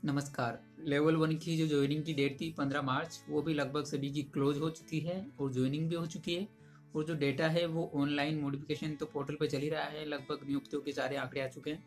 नमस्कार। लेवल 1 की जो जॉइनिंग की डेट थी 15 मार्च, वो भी लगभग सभी की क्लोज हो चुकी है और जॉइनिंग भी हो चुकी है। और जो डेटा है वो ऑनलाइन मॉडिफिकेशन तो पोर्टल पे चल ही रहा है। लगभग नियुक्तियों के सारे आंकड़े आ चुके हैं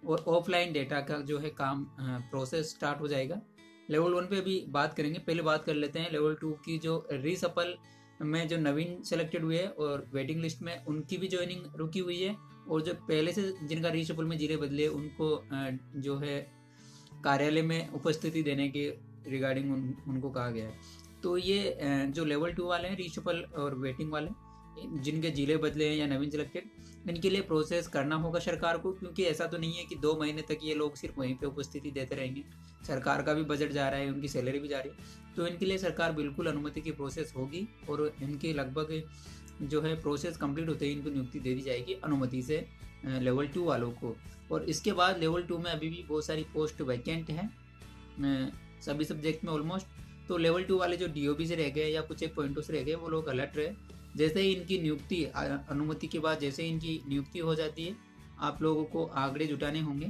और ऑफलाइन डेटा का जो है काम प्रोसेस स्टार्ट हो जाएगा। लेवल 1 पे अभी बात करेंगे। पहले बात कर लेते हैं लेवल 2 की। जो रीसफल में जो नवीन सेलेक्टेड हुए हैं और वेटिंग लिस्ट में उनकी भी ज्वाइनिंग रुकी हुई है। और जो पहले से जिनका रीसफल में जिले बदले उनको जो है कार्यालय में उपस्थिति देने के रिगार्डिंग उनको कहा गया है। तो ये जो लेवल 2 वाले हैं, रीशफल और वेटिंग वाले, जिनके जिले बदले हैं या नवीन सिलेक्टेड, इनके लिए प्रोसेस करना होगा सरकार को, क्योंकि ऐसा तो नहीं है कि 2 महीने तक ये लोग सिर्फ वहीं पे उपस्थिति देते रहेंगे। सरकार का भी बजट जा रहा है, उनकी सैलरी भी जा रही है, तो इनके लिए सरकार बिल्कुल अनुमति की प्रोसेस होगी और इनके लगभग जो है प्रोसेस कंप्लीट होते ही इनको नियुक्ति दे दी जाएगी अनुमति से लेवल 2 वालों को। और इसके बाद लेवल 2 में अभी भी बहुत सारी पोस्ट वैकेंट हैं सभी सब्जेक्ट में ऑलमोस्ट। तो लेवल 2 वाले जो डीओबी से रह गए या कुछ एक पॉइंटों से रह गए, वो लोग अलर्ट रहे। जैसे ही इनकी नियुक्ति अनुमति के बाद जैसे ही इनकी नियुक्ति हो जाती है, आप लोगों को आंकड़े जुटाने होंगे।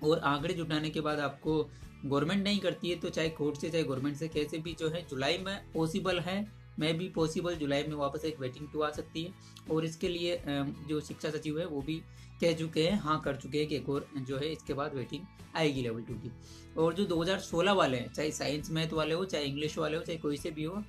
और आंकड़े जुटाने के बाद आपको गवर्नमेंट नहीं करती है तो चाहे कोर्ट से चाहे गवर्नमेंट से कैसे भी जो है जुलाई में पॉसिबल है, मैं भी पॉसिबल जुलाई में वापस एक वेटिंग 2 आ सकती है। और इसके लिए जो शिक्षा सचिव है वो भी कह चुके हैं, हाँ कर चुके हैं कि एक और जो है इसके बाद वेटिंग आएगी लेवल 2 की। और जो 2016 वाले हैं, चाहे साइंस मैथ वाले हो, चाहे इंग्लिश वाले हो, चाहे कोई से भी हो,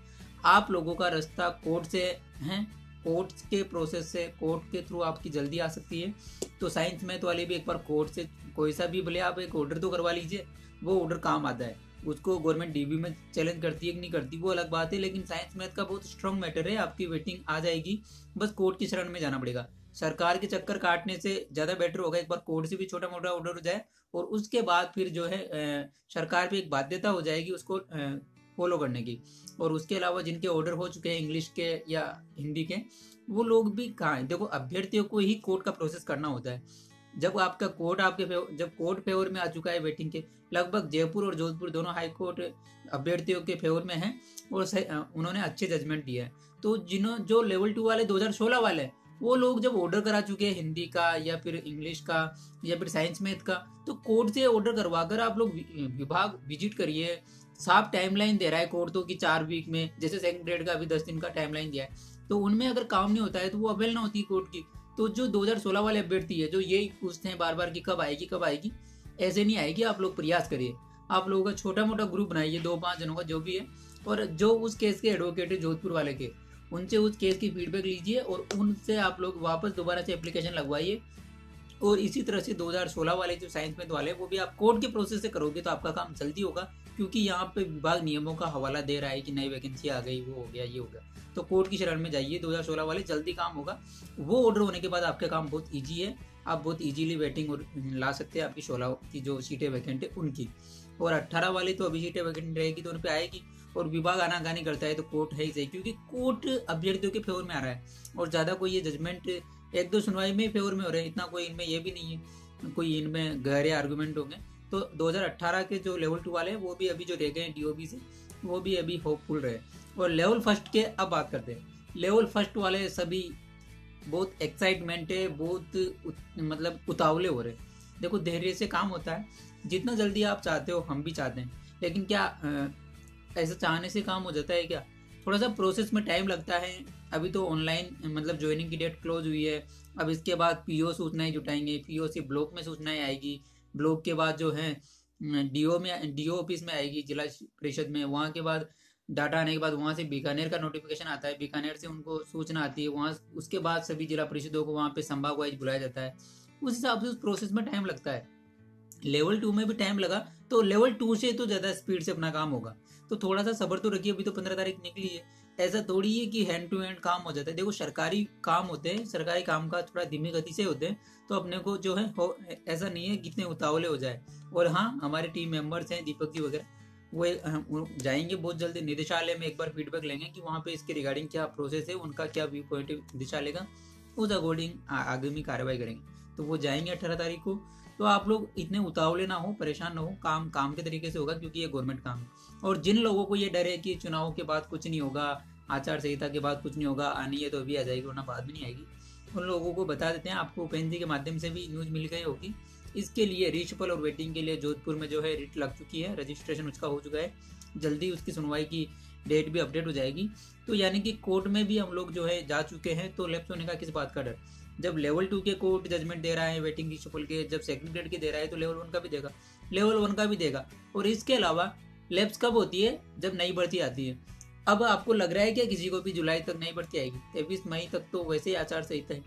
आप लोगों का रास्ता कोर्ट से है। कोर्ट के प्रोसेस से, कोर्ट के थ्रू आपकी जल्दी आ सकती है। तो साइंस मैथ वाले भी एक बार कोर्ट से कोई सा भी, भले आप एक ऑर्डर तो करवा लीजिए, वो ऑर्डर काम आता है। उसको गवर्नमेंट डीबी में चैलेंज करती है कि नहीं करती, वो अलग बात है, लेकिन साइंस मैथ का बहुत स्ट्रॉन्ग मैटर है। आपकी वेटिंग आ जाएगी, बस कोर्ट की शरण में जाना पड़ेगा। सरकार के चक्कर काटने से ज़्यादा बेटर होगा एक बार कोर्ट से भी छोटा मोटा ऑर्डर हो जाए, और उसके बाद फिर जो है सरकार पे एक बाध्यता हो जाएगी उसको फॉलो करने की। और उसके अलावा जिनके ऑर्डर हो चुके हैं इंग्लिश के या हिंदी के, वो लोग भी कहाँ हैं। देखो, अभ्यर्थियों को ही कोर्ट का प्रोसेस करना होता है। जब आपका कोर्ट आपके जब कोर्ट फेवर में आ चुका है वेटिंग के, लगभग जयपुर और जोधपुर दोनों हाई कोर्ट अभ्यर्थियों के फेवर में है और उन्होंने अच्छे जजमेंट दिया है। तो जो लेवल 2 वाले 2016 वाले हैं, वो लोग जब ऑर्डर करा चुके हैं हिंदी का या फिर इंग्लिश का या फिर साइंस मैथ का, तो कोर्ट से ऑर्डर करवा कर आप लोग विभाग विजिट करिए। साफ टाइमलाइन दे रहा है कोर्ट तो कि 4 वीक में, जैसे सेकंड ग्रेड का अभी 10 दिन का टाइमलाइन दिया है, तो उनमें अगर काम नहीं होता है तो वो अवेल ना होती कोर्ट की। तो जो 2016 वाले अभ्यर्थी है जो यही पूछते हैं बार बार कि कब आएगी कब आएगी, ऐसे नहीं आएगी। आप लोग प्रयास करिए, आप लोगों का छोटा मोटा ग्रुप बनाइए, 2-5 जनों का जो भी है, और जो उस केस के एडवोकेट है जोधपुर वाले के, उनसे उस केस की फीडबैक लीजिए और उनसे आप लोग वापस दोबारा से एप्लीकेशन लगवाइए। और इसी तरह से 2016 वाले जो साइंस मैथ वाले, वो भी आप कोर्ट के प्रोसेस से करोगे तो आपका काम जल्दी होगा, क्योंकि यहाँ पे विभाग नियमों का हवाला दे रहा है कि नई वैकेंसी आ गई, वो हो गया, ये हो गया। तो कोर्ट की शरण में जाइए 2016 वाले, जल्दी काम होगा। वो ऑर्डर होने के बाद आपका काम बहुत ईजी है, आप बहुत ईजीली वेटिंग ला सकते हैं आपकी 16 की जो सीटें वैकेंट है उनकी। और 18 वाली तो अभी सीटें वैकेंट रहेगी तो उन पर आएगी। और विभाग आनाकानी करता है तो कोर्ट है ही सही, क्योंकि कोर्ट अभ्यर्थियों के फेवर में आ रहा है और ज़्यादा कोई ये जजमेंट एक दो सुनवाई में फेवर में हो रहे हैं, इतना कोई इनमें ये भी नहीं है कोई इनमें गहरे आर्गूमेंट होंगे। तो 2018 के जो लेवल 2 वाले हैं वो भी अभी जो रह गए हैं डीओबी से, वो भी अभी होपफुल रहे। और लेवल फर्स्ट के अब बात करते हैं। लेवल फर्स्ट वाले सभी बहुत एक्साइटमेंट है, बहुत मतलब उतावले हो रहे हैं। देखो, धैर्य से काम होता है, जितना जल्दी आप चाहते हो हम भी चाहते हैं, लेकिन क्या ऐसा चाहने से काम हो जाता है क्या? थोड़ा सा प्रोसेस में टाइम लगता है। अभी तो ऑनलाइन मतलब ज्वाइनिंग की डेट क्लोज हुई है। अब इसके बाद पीओ सूचनाएं जुटाएंगे, पीओ से ब्लॉक में सूचनाएं आएगी, ब्लॉक के बाद जो है डीओ ऑफिस में आएगी, जिला परिषद में। वहाँ के बाद डाटा आने के बाद वहाँ से बीकानेर का नोटिफिकेशन आता है, बीकानेर से उनको सूचना आती है वहाँ। उसके बाद सभी जिला परिषदों को वहाँ पे संभाग वाइज बुलाया जाता है। उस हिसाब से उस प्रोसेस में टाइम लगता है। लेवल 2 में भी टाइम लगा, तो लेवल 2 से तो ज़्यादा स्पीड से अपना काम होगा। तो थोड़ा सा सब्र तो रखिए, अभी तो 15 तारीख निकली है। ऐसा थोड़ी है कि हैंड टू हैंड काम हो जाता है। देखो, सरकारी काम होते हैं, सरकारी काम का थोड़ा धीमी गति से होते हैं, तो अपने को जो है ऐसा नहीं है कितने उतावले हो जाए। और हाँ, हमारे टीम मेंबर्स हैं दीपक जी वगैरह, वो जाएंगे बहुत जल्दी निदेशालय में, एक बार फीडबैक लेंगे कि वहाँ पे इसके रिगार्डिंग क्या प्रोसेस है, उनका क्या व्यू पॉइंट निदेशालय का, उस अकॉर्डिंग आगामी कार्रवाई करेंगे। तो वो जाएंगे 18 तारीख को। तो आप लोग इतने उतावले ना हो, परेशान ना हो, काम काम के तरीके से होगा, क्योंकि ये गवर्नमेंट काम है। और जिन लोगों को ये डर है कि चुनाव के बाद कुछ नहीं होगा, आचार संहिता के बाद कुछ नहीं होगा, आनी है तो अभी आ जाएगी वरना बाद में नहीं आएगी, उन लोगों को बता देते हैं। आपको पेन जी के माध्यम से भी न्यूज़ मिल गई होगी इसके लिए रीशफल और वेटिंग के लिए जोधपुर में जो है रिट लग चुकी है, रजिस्ट्रेशन उसका हो चुका है, जल्दी उसकी सुनवाई की डेट भी अपडेट हो जाएगी। तो यानी कि कोर्ट में भी हम लोग जो है जा चुके हैं, तो लैप्स होने का किस बात का डर। जब लेवल 2 के कोर्ट जजमेंट दे रहा है वेटिंग रीशफल के, जब सेकंड ग्रेड के दे रहा है तो लेवल 1 का भी देगा, लेवल 1 का भी देगा। और इसके अलावा लैप्स कब होती है, जब नई भर्ती आती है। अब आपको लग रहा है कि किसी को भी जुलाई तक नई भर्ती आएगी, 23 मई तक तो वैसे ही आचार संहिता है,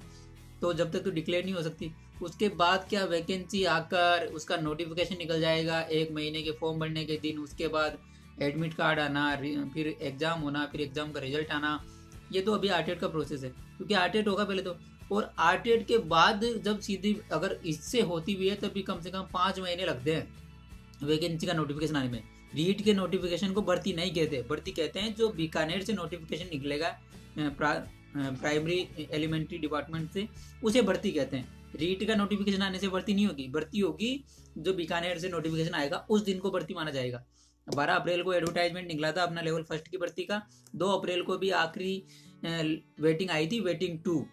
तो जब तक तो डिक्लेयर नहीं हो सकती। उसके बाद क्या वैकेंसी आकर उसका नोटिफिकेशन निकल जाएगा 1 महीने के फॉर्म भरने के दिन, उसके बाद एडमिट कार्ड आना, फिर एग्जाम होना, फिर एग्जाम का रिजल्ट आना। ये तो अभी आरटेट का प्रोसेस है, क्योंकि आरटेट होगा पहले तो, और आरटेट के बाद जब सीधी अगर इससे होती भी है तब भी कम से कम 5 महीने लगते हैं वैकेंसी का नोटिफिकेशन आने में। रीट के नोटिफिकेशन को भर्ती नहीं कहते, भर्ती कहते हैं जो बीकानेर से नोटिफिकेशन निकलेगा प्राइमरी एलिमेंट्री डिपार्टमेंट से, उसे भर्ती कहते हैं। रीट का नोटिफिकेशन आने से भर्ती नहीं होगी, भर्ती होगी जो बीकानेर से नोटिफिकेशन आएगा उस दिन को भर्ती माना जाएगा। 12 अप्रैल को एडवर्टाइजमेंट निकला था अपना लेवल 1 की भर्ती का, 2 अप्रैल को भी आखिरी वेटिंग आई थी, वेटिंग 2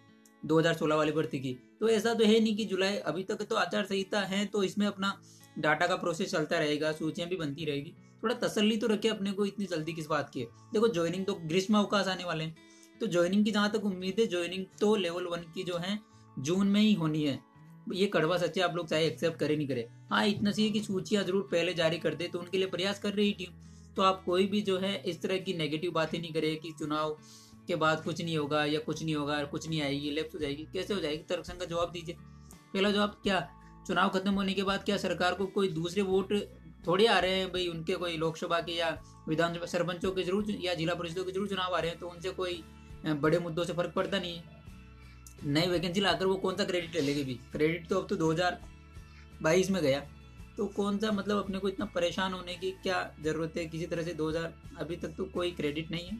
2016 वाली भर्ती की। तो ऐसा तो है नहीं कि जुलाई, अभी तक तो आचार संहिता है, तो इसमें अपना डाटा का प्रोसेस चलता रहेगा, सूचियां भी बनती रहेगी। थोड़ा तसल्ली तो रखे अपने को, इतनी जल्दी किस बात की है। देखो ज्वाइनिंग तो ग्रीष्म अवकाश आने वाले हैं, तो ज्वाइनिंग की जहाँ तक उम्मीद है, ज्वाइनिंग तो लेवल 1 की जो है जून में ही होनी है। ये कड़वा सच है, आप लोग चाहे एक्सेप्ट करे नहीं करे। हाँ इतना सी है कि सूचियाँ जरूर पहले जारी कर दे, तो उनके लिए प्रयास कर रही टीम। तो आप कोई भी जो है इस तरह की नेगेटिव बातें नहीं करे कि चुनाव के बाद कुछ नहीं होगा या कुछ नहीं होगा, कुछ नहीं आएगी, लैप्स हो जाएगी। कैसे हो जाएगी, तर्कसंग का जवाब दीजिए। पहला जवाब, क्या चुनाव खत्म होने के बाद क्या सरकार को कोई दूसरे वोट थोड़ी आ रहे हैं भाई, उनके कोई लोकसभा के या विधानसभा सरपंचों के जरूर या जिला परिषदों के जरूर चुनाव आ रहे हैं, तो उनसे कोई बड़े मुद्दों से फर्क पड़ता नहीं है। नई वैकेंसी लाकर वो कौन सा क्रेडिट ले लेगी भी, क्रेडिट तो अब तो 2022 में गया, तो कौन सा मतलब अपने को इतना परेशान होने की क्या जरूरत है। किसी तरह से 2000 अभी तक तो कोई क्रेडिट नहीं है।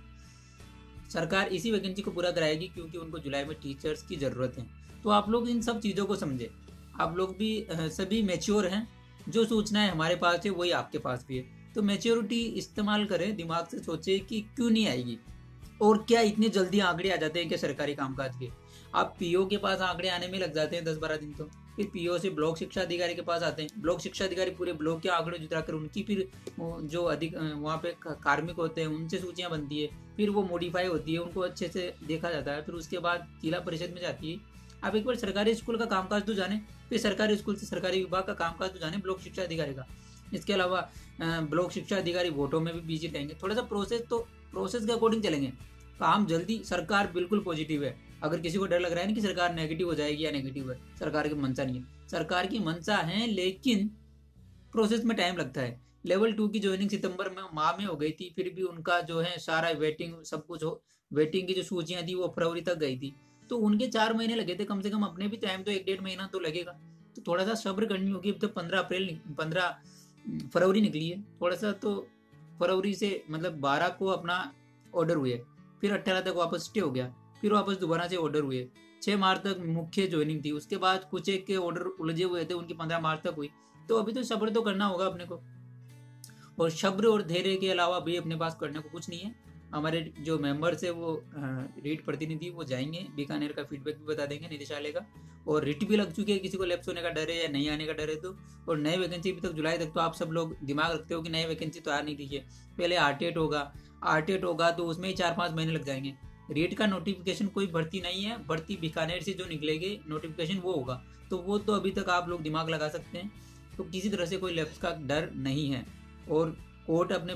सरकार इसी वैकेंसी को पूरा कराएगी क्योंकि उनको जुलाई में टीचर्स की ज़रूरत है। तो आप लोग इन सब चीज़ों को समझे, आप लोग भी सभी मैच्योर हैं, जो सूचनाएं हमारे पास है वही आपके पास भी है। तो मैच्योरिटी इस्तेमाल करें, दिमाग से सोचे कि क्यों नहीं आएगी, और क्या इतने जल्दी आंकड़े आ जाते हैं क्या सरकारी कामकाज के। आप पीओ के पास आंकड़े आने में लग जाते हैं 10-12 दिन, तो फिर पीओ से ब्लॉक शिक्षा अधिकारी के पास आते हैं, ब्लॉक शिक्षा अधिकारी पूरे ब्लॉक के आंकड़े जुटा कर उनकी फिर जो अधिक वहाँ पे कार्मिक होते हैं उनसे सूचियाँ बनती है, फिर वो मॉडिफाई होती है, उनको अच्छे से देखा जाता है, फिर उसके बाद जिला परिषद में जाती है। आप एक बार सरकारी स्कूल का कामकाज तो जाने, फिर सरकारी स्कूल से सरकारी विभाग का कामकाज तो जाने ब्लॉक शिक्षा अधिकारी का। इसके अलावा ब्लॉक शिक्षा अधिकारी वोटों में भी बिजी रहेंगे। थोड़ा सा प्रोसेस के अकॉर्डिंग चलेंगे, काम जल्दी। सरकार बिल्कुल पॉजिटिव है। अगर किसी को डर लग रहा है ना कि सरकार नेगेटिव हो जाएगी या नेगेटिव है, सरकार की मंशा नहीं है। सरकार की मंशा है, लेकिन प्रोसेस में टाइम लगता है। लेवल 2 की ज्वाइनिंग सितंबर में माह में हो गई थी, फिर भी उनका जो है सारा वेटिंग सब कुछ हो, वेटिंग की जो सूचियां थी वो फरवरी तक गई थी, तो उनके 4 महीने लगे थे कम से कम। अपने भी टाइम तो 1-1.5 महीना तो लगेगा, तो थोड़ा सा सब्र करनी होगी। अब तो 15 फरवरी निकली है, थोड़ा सा तो फरवरी से मतलब 12 को अपना ऑर्डर हुए, फिर 18 तक वापस स्टे हो गया, फिर वापस दोबारा से ऑर्डर हुए। 6 मार्च तक मुख्य ज्वाइनिंग थी, उसके बाद कुछ एक के ऑर्डर उलझे हुए थे, उनकी 15 मार्च तक हुई। तो अभी तो सब्र तो करना होगा अपने को, और सब्र और धैर्य के अलावा भी अपने पास करने को कुछ नहीं है। हमारे जो मेंबर्स है वो रीट प्रतिनिधि वो जाएंगे, बीकानेर का फीडबैक भी बता देंगे निदेशालय का। और रिट भी लग चुकी है, किसी को लैप्स होने का डर है या नहीं आने का डर है तो। और नई वैकेंसी अभी तक जुलाई तक, तो आप सब लोग दिमाग रखते हो कि नई वैकेंसी तो आ नहीं रही है, पहले आरटेट होगा तो उसमें ही 4-5 महीने लग जाएंगे। रीट का नोटिफिकेशन कोई भर्ती नहीं है, भर्ती बीकानेर से जो निकलेगी नोटिफिकेशन वो होगा, तो वो तो अभी तक आप लोग दिमाग लगा सकते हैं। तो किसी तरह से कोई लैप्स का डर नहीं है, और कोर्ट अपने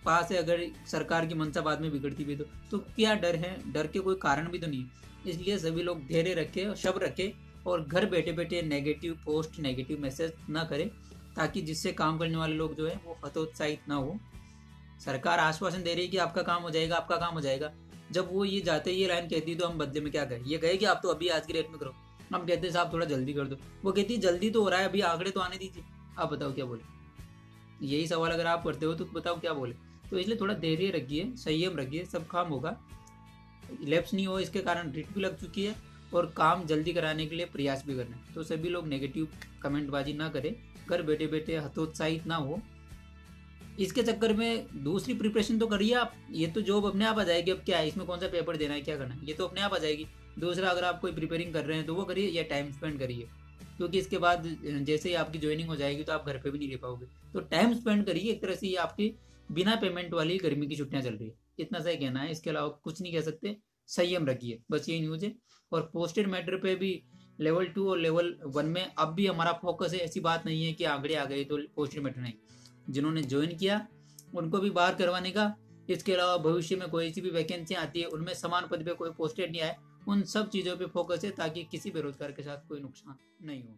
पास है। अगर सरकार की मंशा बाद में बिगड़ती भी तो क्या डर है, डर के कोई कारण भी तो नहीं है। इसलिए सभी लोग धैर्य रखें और सब्र रखें, और घर बैठे बैठे नेगेटिव पोस्ट नेगेटिव मैसेज ना करें, ताकि जिससे काम करने वाले लोग जो है वो हतोत्साहित ना हो। सरकार आश्वासन दे रही है कि आपका काम हो जाएगा, आपका काम हो जाएगा, जब वो ये जाते ही ये लाइन कहती है तो हम बदले में क्या करें। ये कहे कि आप तो अभी आज की डेट में करो, हम कहते हैं साहब थोड़ा जल्दी कर दो, वो कहती है जल्दी तो हो रहा है, अभी आंकड़े तो आने दीजिए। आप बताओ क्या बोले, यही सवाल अगर आप करते हो तो बताओ क्या बोले। तो इसलिए थोड़ा धैर्य रखिए, संयम रखिए, सब काम होगा। लैप्स नहीं हो इसके कारण रिट भी लग चुकी है, और काम जल्दी कराने के लिए प्रयास भी करना है। तो सभी लोग नेगेटिव कमेंटबाजी ना करें, घर बैठे बैठे हतोत्साहित ना हो। इसके चक्कर में दूसरी प्रिपरेशन तो करिए आप, ये तो जॉब अपने आप आ जाएगी। अब क्या है, इसमें कौन सा पेपर देना है, क्या करना है, ये तो अपने आप आ जाएगी। दूसरा, अगर आप कोई प्रिपेयरिंग कर रहे हैं तो वो करिए, या टाइम स्पेंड करिए। क्योंकि इसके बाद जैसे ही आपकी ज्वाइनिंग हो जाएगी तो आप घर पे भी नहीं रह पाओगे। तो टाइम स्पेंड करिए, एक तरह से ये आपकी बिना पेमेंट वाली गर्मी की छुट्टियां चल रही है, इतना सा ही कहना है, इसके अलावा कुछ नहीं कह सकते। संयम रखिए, बस यही न्यूज़ है। और पोस्टेड मैटर पे भी लेवल 2 और लेवल 1 में अब भी हमारा फोकस है, ऐसी बात नहीं है कि आंकड़े आ गए तो पोस्टेड मैटर नहीं, जिन्होंने ज्वाइन किया उनको भी बाहर करवाने का। इसके अलावा भविष्य में कोई सी भी वैकेंसी आती है उनमें समान पद पे कोई पोस्टेड नहीं आए, उन सब चीज़ों पे फोकस है ताकि किसी बेरोजगार के साथ कोई नुकसान नहीं हो।